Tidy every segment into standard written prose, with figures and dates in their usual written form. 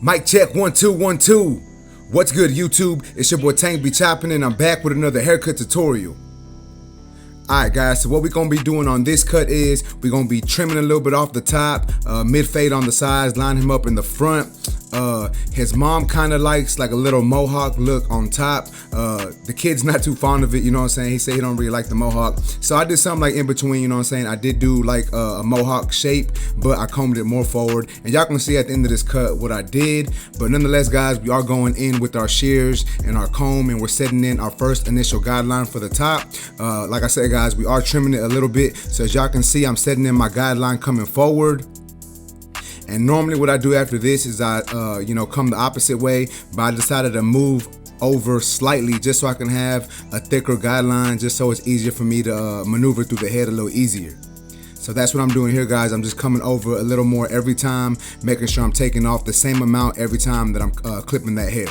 Mic check 1 2 1 2. What's good, YouTube? It's your boy Tank be chopping, and I'm back with another haircut tutorial. Alright guys, so what we're going to be doing on this cut is we're going to be trimming a little bit off the top, mid fade on the sides, line him up in the front. His mom kind of likes like a little mohawk look on top. The kid's not too fond of it, you know what I'm saying? He said he don't really like the mohawk. So I did something like in between, you know what I'm saying? I did do like a mohawk shape, but I combed it more forward. And y'all can see at the end of this cut what I did. But nonetheless, guys, we are going in with our shears and our comb, and we're setting in our first initial guideline for the top. Like I said, guys, we are trimming it a little bit. So as y'all can see, I'm setting in my guideline coming forward. And normally what I do after this is I, come the opposite way, but I decided to move over slightly just so I can have a thicker guideline, just so it's easier for me to maneuver through the head a little easier. So that's what I'm doing here, guys. I'm just coming over a little more every time, making sure I'm taking off the same amount every time that I'm clipping that hair.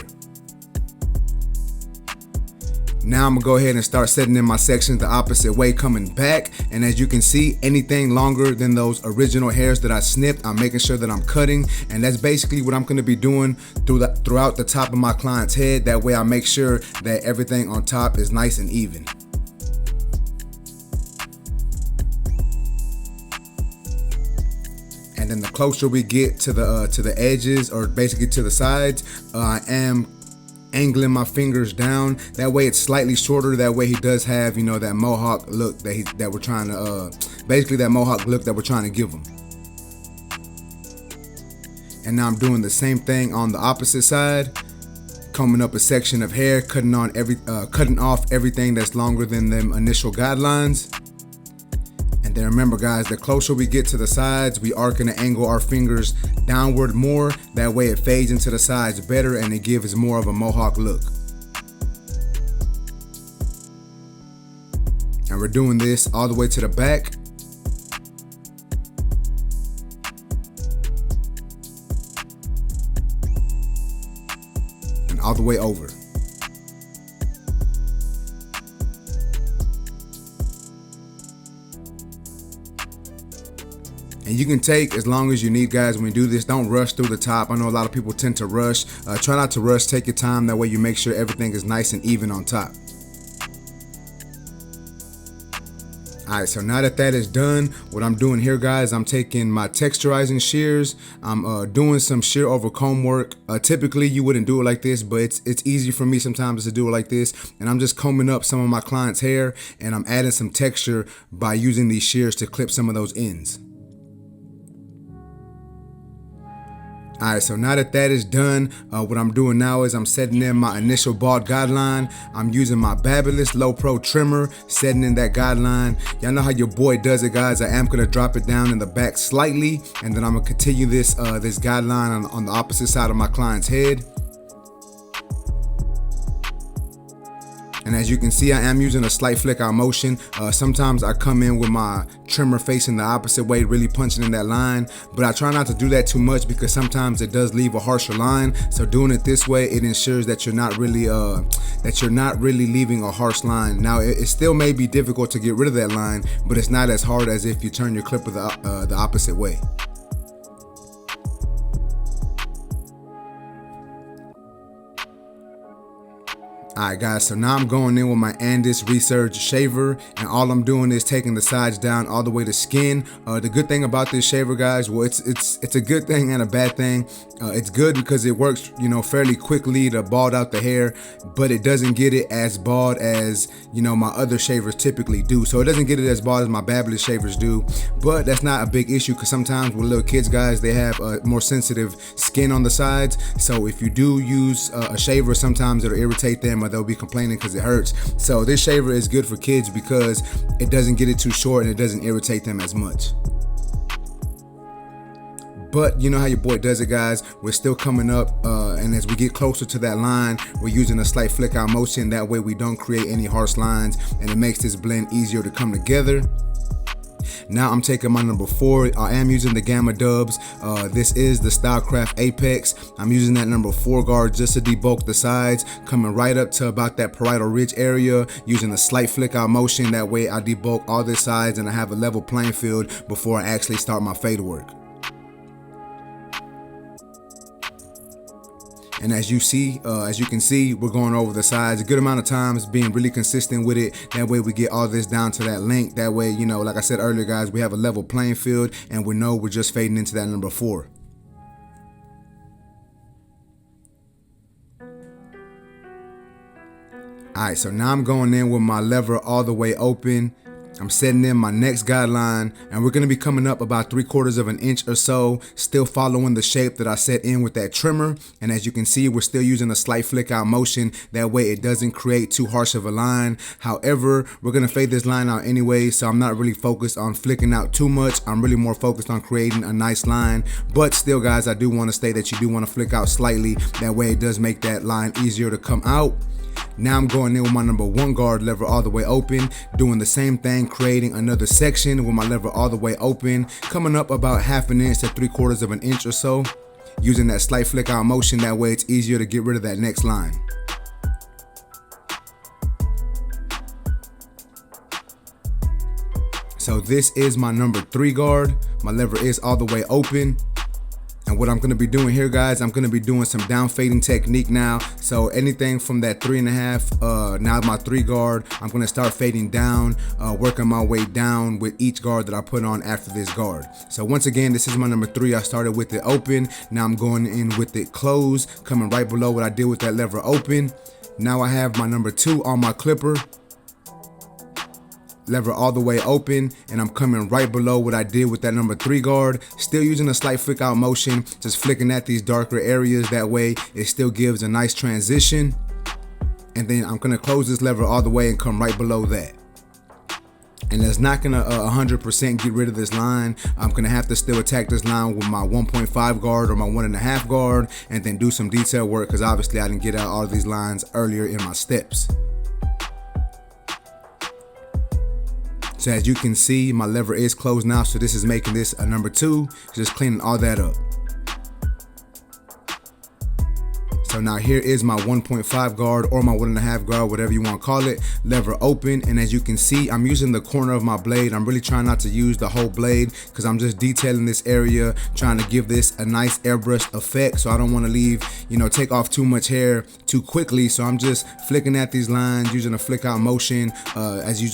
Now I'm gonna go ahead and start setting in my sections the opposite way coming back. And as you can see, anything longer than those original hairs that I snipped, I'm making sure that I'm cutting. And that's basically what I'm gonna be doing throughout the top of my client's head. That way I make sure that everything on top is nice and even. And then the closer we get to the edges, or basically to the sides, I am angling my fingers down. That way it's slightly shorter. That way he does have, that mohawk look that we're trying to basically that mohawk look that we're trying to give him. And now I'm doing the same thing on the opposite side, combing up a section of hair, cutting off everything that's longer than them initial guidelines. And then remember, guys, the closer we get to the sides, we are going to angle our fingers downward more. That way it fades into the sides better and it gives more of a mohawk look. And we're doing this all the way to the back. And all the way over. And you can take as long as you need, guys, when you do this. Don't rush through the top. I know a lot of people tend to rush. Try not to rush. Take your time. That way you make sure everything is nice and even on top. Alright, so now that is done, what I'm doing here, guys, I'm taking my texturizing shears. I'm doing some shear over comb work. Typically you wouldn't do it like this, but it's easy for me sometimes to do it like this. And I'm just combing up some of my client's hair, and I'm adding some texture by using these shears to clip some of those ends. Alright, so now that is done, what I'm doing now is I'm setting in my initial bald guideline. I'm using my Babyless Low Pro trimmer, setting in that guideline. Y'all know how your boy does it, guys. I am gonna drop it down in the back slightly, and then I'm gonna continue this guideline on the opposite side of my client's head. And as you can see, I am using a slight flick out motion. Sometimes I come in with my trimmer facing the opposite way, really punching in that line, but I try not to do that too much because sometimes it does leave a harsher line. So doing it this way, it ensures that you're not really leaving a harsh line. Now it still may be difficult to get rid of that line, but it's not as hard as if you turn your clipper the opposite way. Alright, guys, so now I'm going in with my Andis Resurge shaver, and all I'm doing is taking the sides down all the way to skin. The good thing about this shaver, guys, well, it's a good thing and a bad thing. It's good because it works, fairly quickly to bald out the hair, but it doesn't get it as bald as, my other shavers typically do. So it doesn't get it as bald as my Babyless shavers do, but that's not a big issue because sometimes with little kids, guys, they have more sensitive skin on the sides. So if you do use a shaver, sometimes it'll irritate them, or they'll be complaining because it hurts. So this shaver is good for kids because it doesn't get it too short and it doesn't irritate them as much. But you know how your boy does it, guys. We're still coming up, and as we get closer to that line, we're using a slight flick out motion. That way we don't create any harsh lines, and it makes this blend easier to come together. Now I'm taking my number 4. I am using the Gamma Dubs. This is the Stylecraft Apex. I'm using that number 4 guard just to debulk the sides, coming right up to about that parietal ridge area, using a slight flick out motion. That way I debulk all the sides and I have a level playing field before I actually start my fade work. And as you can see, we're going over the sides a good amount of times, being really consistent with it. That way we get all this down to that length. That way, you know, like I said earlier, guys, we have a level playing field and we know we're just fading into that number 4. Alright, so now I'm going in with my lever all the way open. I'm setting in my next guideline, and we're going to be coming up about 3/4 of an inch or so, still following the shape that I set in with that trimmer. And as you can see, we're still using a slight flick out motion. That way it doesn't create too harsh of a line. However, we're going to fade this line out anyway, so I'm not really focused on flicking out too much. I'm really more focused on creating a nice line. But still, guys, I do want to state that you do want to flick out slightly. That way it does make that line easier to come out. Now I'm going in with my number 1 guard lever all the way open, doing the same thing, creating another section with my lever all the way open, coming up about 1/2 inch to 3/4 of an inch or so, using that slight flick out motion. That way it's easier to get rid of that next line. So this is my number 3 guard. My lever is all the way open. And what I'm going to be doing here, guys, I'm going to be doing some down fading technique now. So anything from that 3.5, now my 3 guard, I'm going to start fading down, working my way down with each guard that I put on after this guard. So once again, this is my number 3. I started with it open. Now I'm going in with it closed, coming right below what I did with that lever open. Now I have my number 2 on my clipper. Lever all the way open, and I'm coming right below what I did with that number 3 guard, still using a slight flick out motion, just flicking at these darker areas. That way it still gives a nice transition. And then I'm gonna close this lever all the way and come right below that. And that's not gonna 100% get rid of this line. I'm gonna have to still attack this line with my 1.5 guard or my 1.5 guard, and then do some detail work, because obviously I didn't get out all of these lines earlier in my steps. So as you can see, my lever is closed now, so this is making this a number 2, just cleaning all that up. So now here is my 1.5 guard or my 1.5 guard, whatever you want to call it, lever open. And as you can see, I'm using the corner of my blade. I'm really trying not to use the whole blade, because I'm just detailing this area, trying to give this a nice airbrushed effect. So I don't want to leave, you know, take off too much hair too quickly. So I'm just flicking at these lines using a flick out motion. As you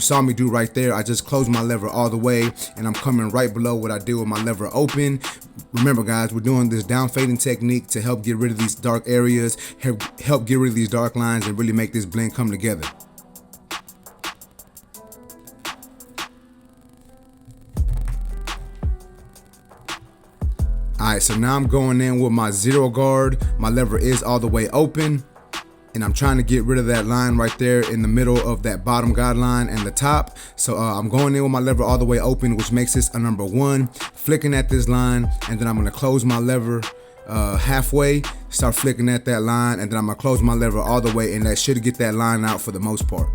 saw me do right there, I just closed my lever all the way, and I'm coming right below what I did with my lever open. Remember, guys, we're doing this down fading technique to help get rid of these dark areas, help get rid of these dark lines, and really make this blend come together. Alright, so now I'm going in with my 0 guard. My lever is all the way open, and I'm trying to get rid of that line right there in the middle of that bottom guideline and the top. So I'm going in with my lever all the way open, which makes this a number 1, flicking at this line, and then I'm going to close my lever halfway, start flicking at that line, and then I'm going to close my lever all the way, and that should get that line out for the most part.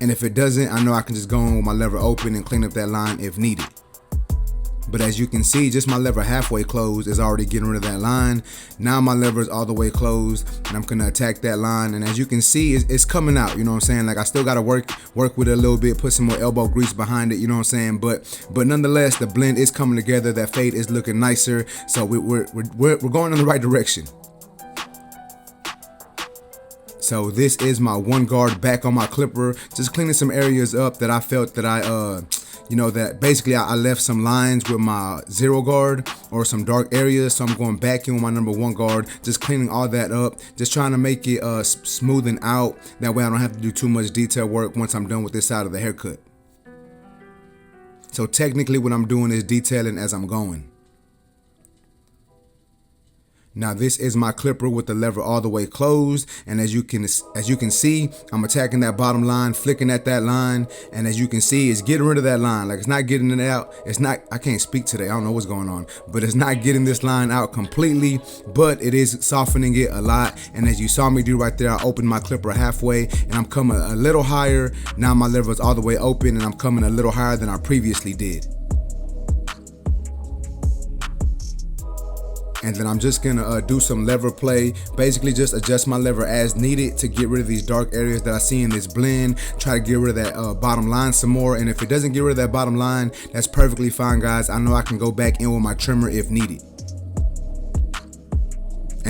And if it doesn't, I know I can just go in with my lever open and clean up that line if needed. But as you can see, just my lever halfway closed is already getting rid of that line. Now my lever is all the way closed, and I'm gonna attack that line. And as you can see, it's coming out, you know what I'm saying? Like, I still gotta work with it a little bit, put some more elbow grease behind it, you know what I'm saying? But nonetheless, the blend is coming together. That fade is looking nicer. So we're going in the right direction. So this is my 1 guard back on my clipper, just cleaning some areas up that I felt that that basically I left some lines with my 0 guard or some dark areas. So I'm going back in with my number 1 guard, just cleaning all that up, just trying to make it smoothing out. That way I don't have to do too much detail work once I'm done with this side of the haircut. So technically what I'm doing is detailing as I'm going. Now this is my clipper with the lever all the way closed, and as you can see, I'm attacking that bottom line, flicking at that line, and as you can see, it's getting rid of that line. Like, it's not getting it out. I can't speak today, I don't know what's going on, but it's not getting this line out completely, but it is softening it a lot. And as you saw me do right there, I opened my clipper halfway, and I'm coming a little higher. Now my lever is all the way open, and I'm coming a little higher than I previously did. And then I'm just gonna do some lever play, basically just adjust my lever as needed to get rid of these dark areas that I see in this blend, try to get rid of that bottom line some more. And if it doesn't get rid of that bottom line, that's perfectly fine, guys. I know I can go back in with my trimmer if needed.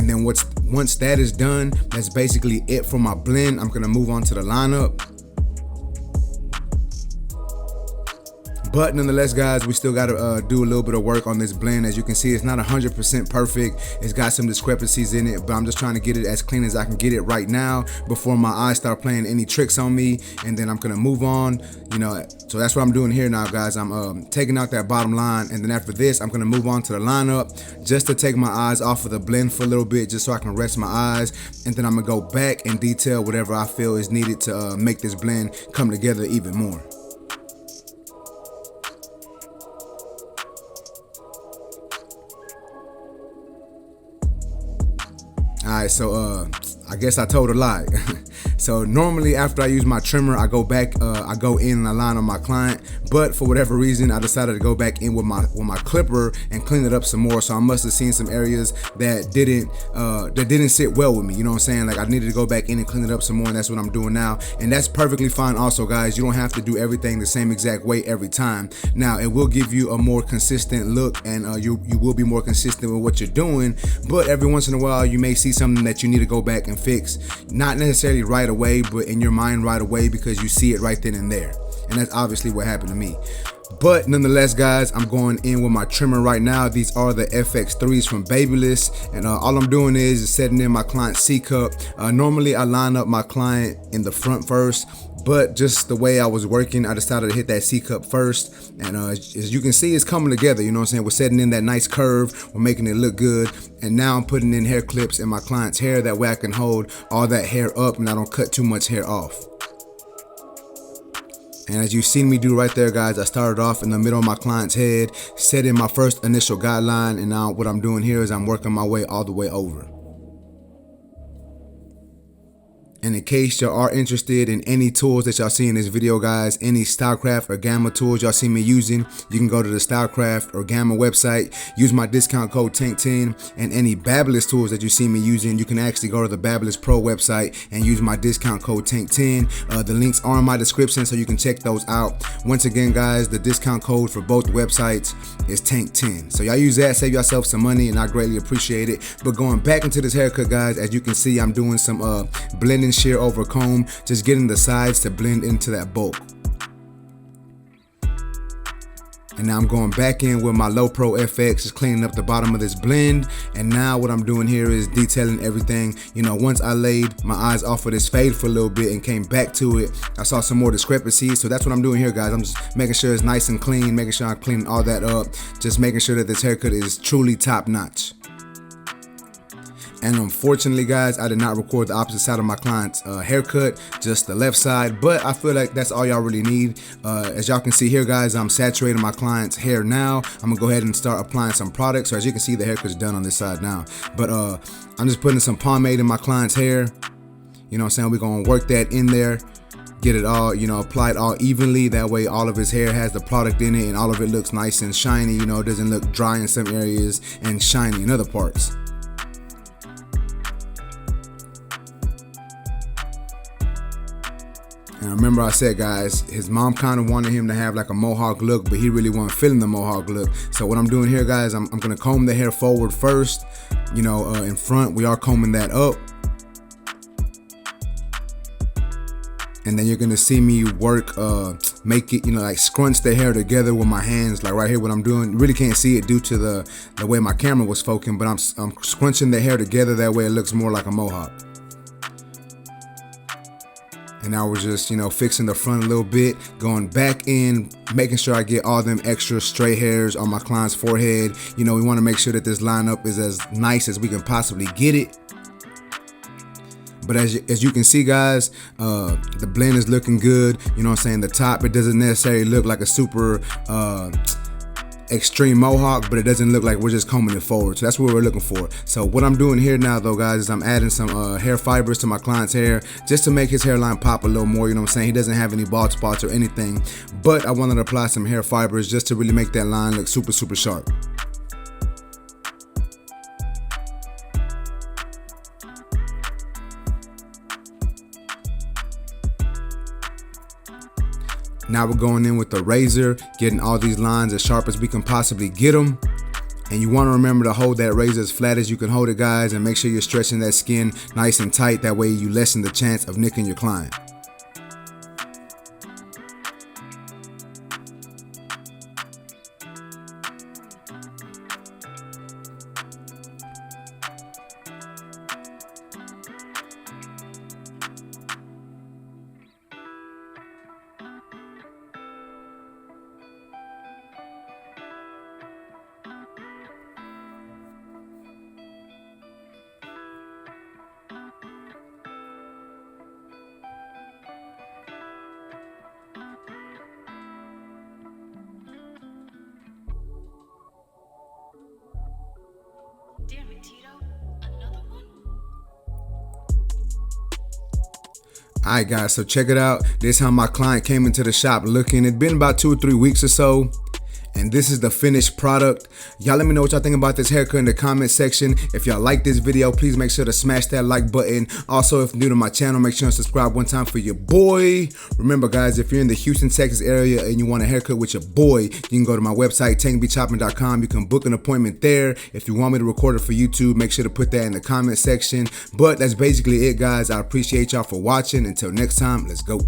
And then once that is done, that's basically it for my blend. I'm gonna move on to the lineup. But nonetheless, guys, we still gotta do a little bit of work on this blend. As you can see, it's not 100% perfect. It's got some discrepancies in it, but I'm just trying to get it as clean as I can get it right now before my eyes start playing any tricks on me. And then I'm gonna move on, you know. So that's what I'm doing here now, guys. I'm taking out that bottom line, and then after this, I'm gonna move on to the lineup just to take my eyes off of the blend for a little bit, just so I can rest my eyes. And then I'm gonna go back and detail whatever I feel is needed to make this blend come together even more. Alright, so I guess I told a lie. So normally after I use my trimmer, I go back, I go in and I line on my client, but for whatever reason, I decided to go back in with my clipper and clean it up some more. So I must have seen some areas that didn't sit well with me. You know what I'm saying? Like I needed to go back in and clean it up some more, and that's what I'm doing now. And that's perfectly fine also, guys. You don't have to do everything the same exact way every time. Now, it will give you a more consistent look, and you will be more consistent with what you're doing, but every once in a while, you may see something that you need to go back and fix. Not necessarily right away, but in your mind right away, because you see it right then and there. And that's obviously what happened to me. But nonetheless, guys, I'm going in with my trimmer right now. These are the FX3s from Babyliss, and all I'm doing is setting in my client's C cup. Normally I line up my client in the front first, but just the way I was working, I decided to hit that C cup first. And as you can see, it's coming together, you know what I'm saying? We're setting in that nice curve, we're making it look good. And now I'm putting in hair clips in my client's hair, that way I can hold all that hair up and I don't cut too much hair off. And as you've seen me do right there, guys, I started off in the middle of my client's head, set in my first initial guideline, and now what I'm doing here is I'm working my way all the way over. And in case y'all are interested in any tools that y'all see in this video, guys, any Stylecraft or Gamma tools y'all see me using, you can go to the Stylecraft or Gamma website, use my discount code TANK10, and any Babyliss tools that you see me using, you can actually go to the Babyliss Pro website and use my discount code TANK10. The links are in my description, so you can check those out. Once again, guys, the discount code for both websites is TANK10. So y'all use that, save yourself some money, and I greatly appreciate it. But going back into this haircut, guys, as you can see, I'm doing some blending shear over comb, just getting the sides to blend into that bulk. And now I'm going back in with my Low Pro FX, just cleaning up the bottom of this blend. And now what I'm doing here is detailing everything. You know, once I laid my eyes off of this fade for a little bit and came back to it, I saw some more discrepancies. So that's what I'm doing here, guys. I'm just making sure it's nice and clean, making sure I'm cleaning all that up, just making sure that this haircut is truly top notch. And unfortunately, guys, I did not record the opposite side of my client's haircut, just the left side, but I feel like that's all y'all really need. As y'all can see here, guys, I'm saturating my client's hair now. I'm gonna go ahead and start applying some products. So as you can see, the haircut's done on this side now. But I'm just putting some pomade in my client's hair. You know what I'm saying? We're gonna work that in there, get it all, you know, apply it all evenly. That way all of his hair has the product in it and all of it looks nice and shiny. You know, it doesn't look dry in some areas and shiny in other parts. And remember I said, guys, his mom kind of wanted him to have like a mohawk look, but he really wasn't feeling the mohawk look. So what I'm doing here, guys, I'm gonna comb the hair forward first. You know, in front, we are combing that up. And then you're gonna see me work, make it, you know, like scrunch the hair together with my hands, like right here. What I'm doing, you really can't see it due to the way my camera was focusing, but I'm scrunching the hair together. That way it looks more like a mohawk. And now we're just, you know, fixing the front a little bit, going back in, making sure I get all them extra stray hairs on my client's forehead. You know, we want to make sure that this lineup is as nice as we can possibly get it. But as you can see, guys, the blend is looking good. You know what I'm saying? The top, it doesn't necessarily look like a super extreme mohawk, but it doesn't look like we're just combing it forward. So that's what we're looking for. So what I'm doing here now, though, guys, is I'm adding some hair fibers to my client's hair just to make his hairline pop a little more. You know what I'm saying? He doesn't have any bald spots or anything, but I wanted to apply some hair fibers just to really make that line look super, super sharp. Now we're going in with the razor, getting all these lines as sharp as we can possibly get them. And you want to remember to hold that razor as flat as you can hold it, guys, and make sure you're stretching that skin nice and tight. That way you lessen the chance of nicking your client. Damn it, Tito. Another one? Alright guys, so check it out. This is how my client came into the shop looking. It'd been about 2 or 3 weeks or so. And this is the finished product. Y'all let me know what y'all think about this haircut in the comment section. If y'all like this video, please make sure to smash that like button. Also, if you're new to my channel, make sure to subscribe one time for your boy. Remember guys, if you're in the Houston, Texas area and you want a haircut with your boy, you can go to my website, tankbchopping.com. You can book an appointment there. If you want me to record it for YouTube, make sure to put that in the comment section. But that's basically it guys. I appreciate y'all for watching. Until next time, let's go.